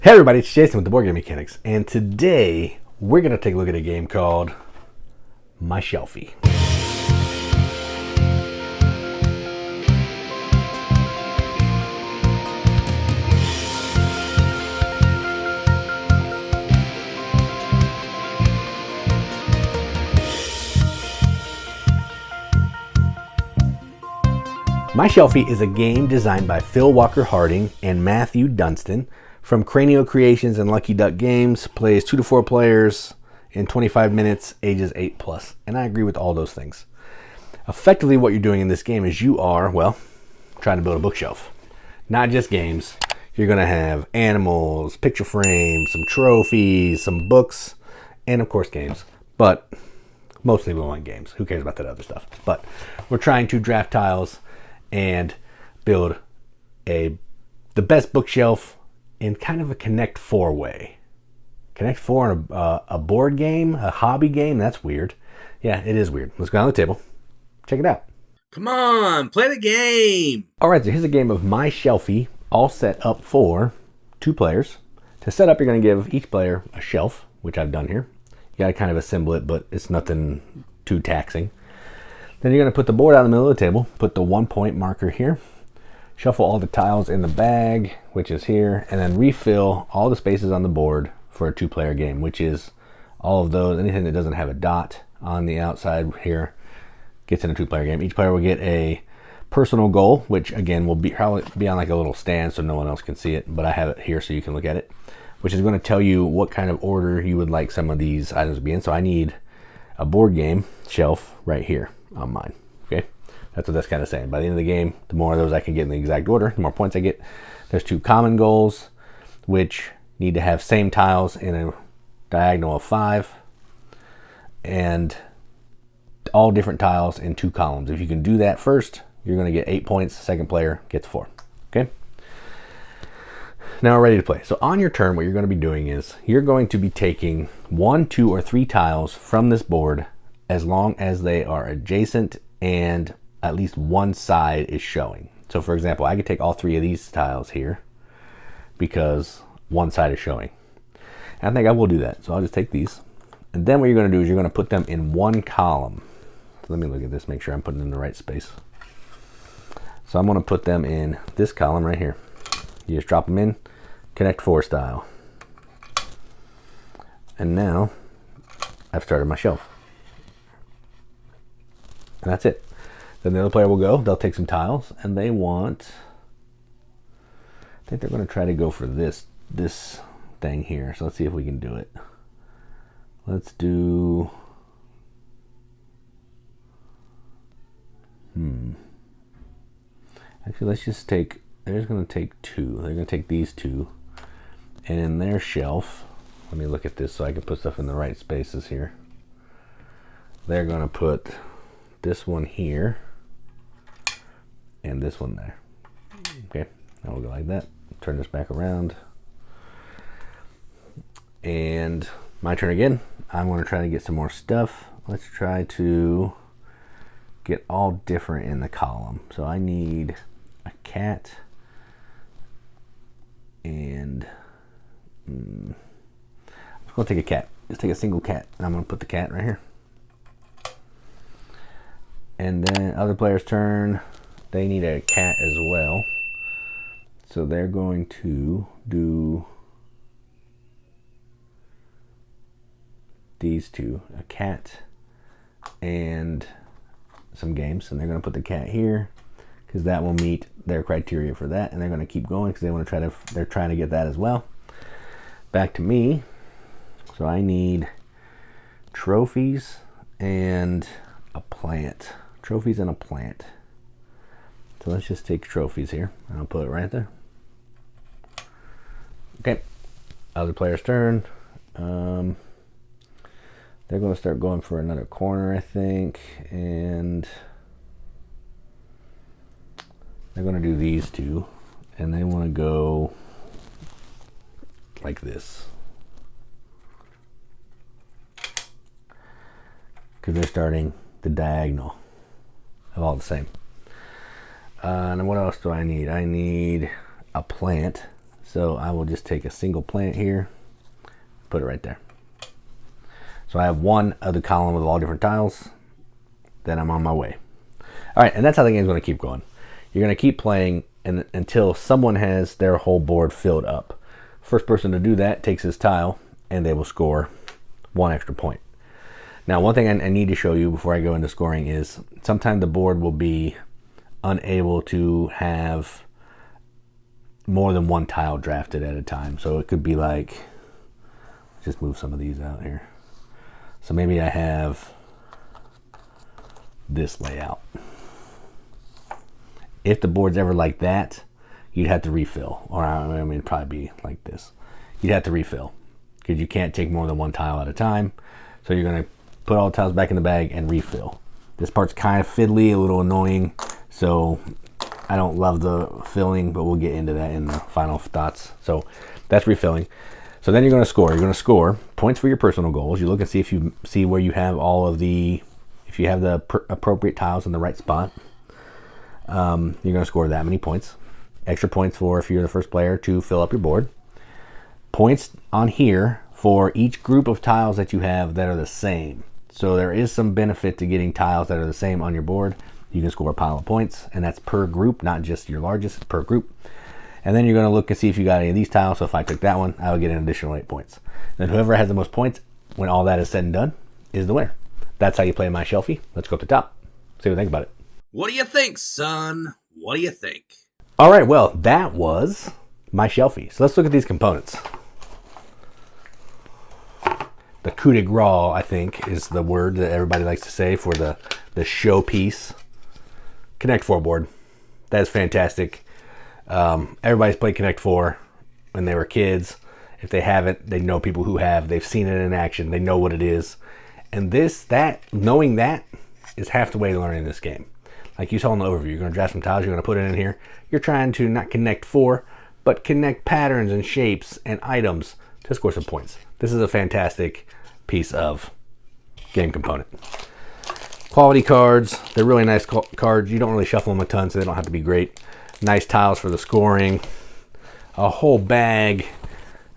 Hey everybody, it's Jason with the Boardgame Mechanics, and today we're going to take a look at a game called My Shelfie. My Shelfie is a game designed by Phil Walker Harding and Matthew Dunstan from Cranio Creations and Lucky Duck Games. Plays 2 to 4 players in 25 minutes, ages 8 plus. And I agree with all those things. Effectively, what you're doing in this game is you are, well, trying to build a bookshelf. Not just games. You're going to have animals, picture frames, some trophies, some books, and of course games. But mostly we want games. Who cares about that other stuff? But we're trying to draft tiles and build the best bookshelf in kind of a Connect 4 way. Connect 4 in a board game, a hobby game? That's weird. Yeah, it is weird. Let's go on the table. Check it out. Come on, play the game. All right, so here's a game of My Shelfie, all set up for 2 players. To set up, you're going to give each player a shelf, which I've done here. You got to kind of assemble it, but it's nothing too taxing. Then you're going to put the board out in the middle of the table, put the 1-point marker here, shuffle all the tiles in the bag, which is here, and then refill all the spaces on the board for a 2-player game, which is all of those. Anything that doesn't have a dot on the outside here gets in a 2-player game. Each player will get a personal goal, which again will probably be on like a little stand so no one else can see it, but I have it here so you can look at it, which is going to tell you what kind of order you would like some of these items to be in. So I need a board game shelf right here on mine. Okay, that's what that's kind of saying. By the end of the game, the more of those I can get in the exact order, the more points I get. There's 2 common goals, which need to have same tiles in a diagonal of 5, and all different tiles in 2 columns. If you can do that first, you're going to get 8 points. The second player gets 4. Okay. Now we're ready to play. So on your turn, what you're going to be doing is you're going to be taking 1, 2, or 3 tiles from this board as long as they are adjacent and at least one side is showing. So for example, I could take all 3 of these tiles here because one side is showing. And I think I will do that. So I'll just take these. And then what you're going to do is you're going to put them in one column. So let me look at this, make sure I'm putting them in the right space. So I'm going to put them in this column right here. You just drop them in, Connect 4 style. And now I've started my shelf. And that's it. Then the other player will go, they'll take some tiles, and they want, I think they're going to try to go for this thing here. So let's see if we can do it. Let's do, actually let's just take, they're going to take 2. They're going to take these 2, and in their shelf, let me look at this so I can put stuff in the right spaces here. They're going to put this one here and this one there. Okay, now we'll go like that. Turn this back around, and my turn again. I'm going to try to get some more stuff. Let's try to get all different in the column. So I need a cat and I'm just going to take a cat. Just take a single cat, and I'm going to put the cat right here. And then other player's turn, they need a cat as well. So they're going to do these 2, a cat and some games. And they're going to put the cat here because that will meet their criteria for that. And they're going to keep going because they want to they're trying to get that as well. Back to me. So I need trophies and a plant. Trophies and a plant. So let's just take trophies here, and I'll put it right there. Okay, other player's turn. They're going to start going for another corner, I think, and they're going to do these 2, and they want to go like this because they're starting the diagonal of all the same. And what else do I need? I need a plant. So I will just take a single plant here, put it right there. So I have one of the column with all different tiles. Then I'm on my way. All right, and that's how the game's going to keep going. You're going to keep playing until someone has their whole board filled up. First person to do that takes his tile, and they will score 1 extra point. Now, one thing I need to show you before I go into scoring is sometimes the board will be unable to have more than one tile drafted at a time. So it could be like, just move some of these out here. So maybe I have this layout. If the board's ever like that, you'd have to refill. Or I mean, it'd probably be like this. You'd have to refill because you can't take more than one tile at a time. So you're going to put all the tiles back in the bag and refill. This part's kind of fiddly, a little annoying. So I don't love the filling, but we'll get into that in the final thoughts. So that's refilling. So then you're going to score. You're going to score points for your personal goals. You look and see if you see where you have all of the, if you have the appropriate tiles in the right spot. You're going to score that many points. Extra points for if you're the first player to fill up your board. Points on here for each group of tiles that you have that are the same. So there is some benefit to getting tiles that are the same on your board. You can score a pile of points, and that's per group, not just your largest, per group. And then you're going to look and see if you got any of these tiles. So if I took that one, I would get an additional 8 points. Then whoever has the most points, when all that is said and done, is the winner. That's how you play my Shelfie. Let's go up to top. See what you think about it. What do you think, son? What do you think? All right, well, that was my Shelfie. So let's look at these components. The coup de grace, I think, is the word that everybody likes to say for the showpiece. Connect 4 board. That is fantastic. Everybody's played Connect 4 when they were kids. If they haven't, they know people who have. They've seen it in action. They know what it is. And knowing that is half the way to learning this game. Like you saw in the overview, you're going to draft some tiles, you're going to put it in here. You're trying to not connect 4, but connect patterns and shapes and items to score some points. This is a fantastic piece of game component. Quality cards. They're really nice cards. You don't really shuffle them a ton, so they don't have to be great. Nice tiles for the scoring. A whole bag,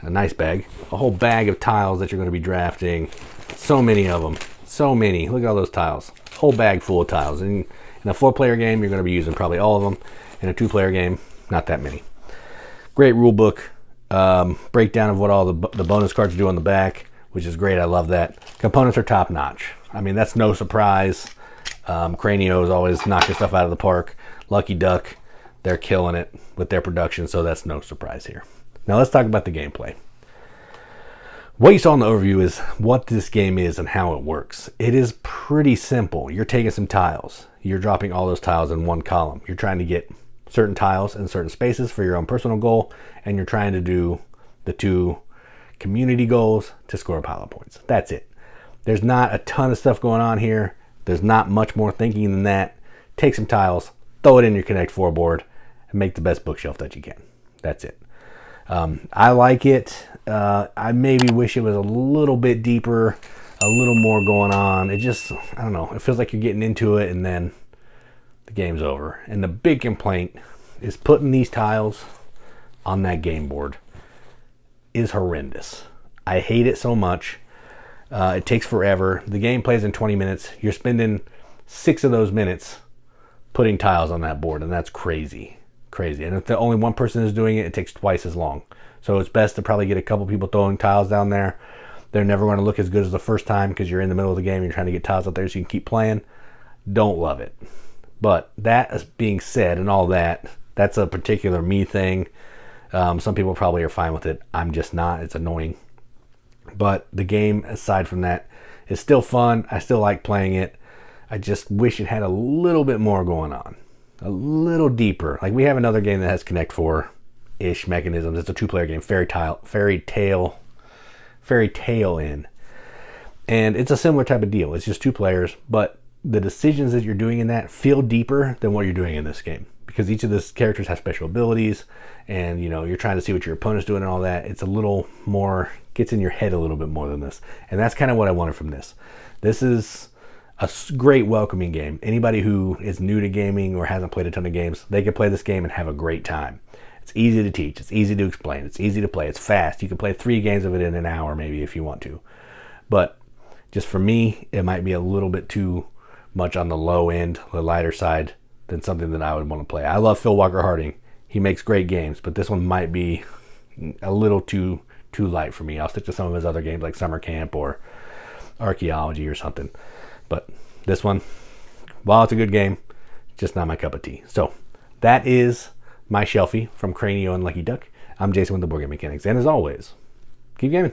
a nice bag, a whole bag of tiles that you're going to be drafting. So many of them. So many. Look at all those tiles. Whole bag full of tiles. And in a 4-player game, you're going to be using probably all of them. In a 2-player game, not that many. Great rule book. Breakdown of what all the bonus cards do on the back, which is great. I love that. Components are top notch. I mean, that's no surprise. Cranio is always knocking stuff out of the park. Lucky Duck, they're killing it with their production, so that's no surprise here. Now let's talk about the gameplay. What you saw in the overview is what this game is and how it works. It is pretty simple. You're taking some tiles. You're dropping all those tiles in one column. You're trying to get certain tiles in certain spaces for your own personal goal, and you're trying to do the 2 community goals to score a pile of points. That's it. There's not a ton of stuff going on here. There's not much more thinking than that. Take some tiles, throw it in your Connect 4 board, and make the best bookshelf that you can. That's it. I like it. I maybe wish it was a little bit deeper, a little more going on. It just, I don't know. It feels like you're getting into it and then the game's over. And the big complaint is putting these tiles on that game board is horrendous. I hate it so much. It takes forever. The game plays in 20 minutes. You're spending 6 of those minutes putting tiles on that board, and that's crazy. Crazy. And if the only one person is doing it, it takes twice as long. So it's best to probably get a couple people throwing tiles down there. They're never going to look as good as the first time because you're in the middle of the game. You're trying to get tiles out there so you can keep playing. Don't love it. But that being said and all that, that's a particular me thing. Some people probably are fine with it. I'm just not. It's annoying. But the game, aside from that, is still fun. I still like playing it. I just wish it had a little bit more going on. A little deeper. Like we have another game that has Connect 4-ish mechanisms. It's a 2-player game, Fairy Tale Inn. And it's a similar type of deal. It's just 2 players, but the decisions that you're doing in that feel deeper than what you're doing in this game. Because each of these characters have special abilities, and you're trying to see what your opponent's doing and all that. It's a little more, gets in your head a little bit more than this. And that's kind of what I wanted from this. This is a great welcoming game. Anybody who is new to gaming or hasn't played a ton of games, they can play this game and have a great time. It's easy to teach. It's easy to explain. It's easy to play. It's fast. You can play 3 games of it in an hour maybe if you want to. But just for me, it might be a little bit too much on the low end, the lighter side, than something that I would want to play. I love Phil Walker Harding. He makes great games, but this one might be a little too light for me. I'll stick to some of his other games like Summer Camp or Archaeology or something. But this one, while it's a good game, just not my cup of tea. So that is my Shelfie from Cranio and Lucky Duck. I'm Jason with the Board Game Mechanics, and as always, keep gaming.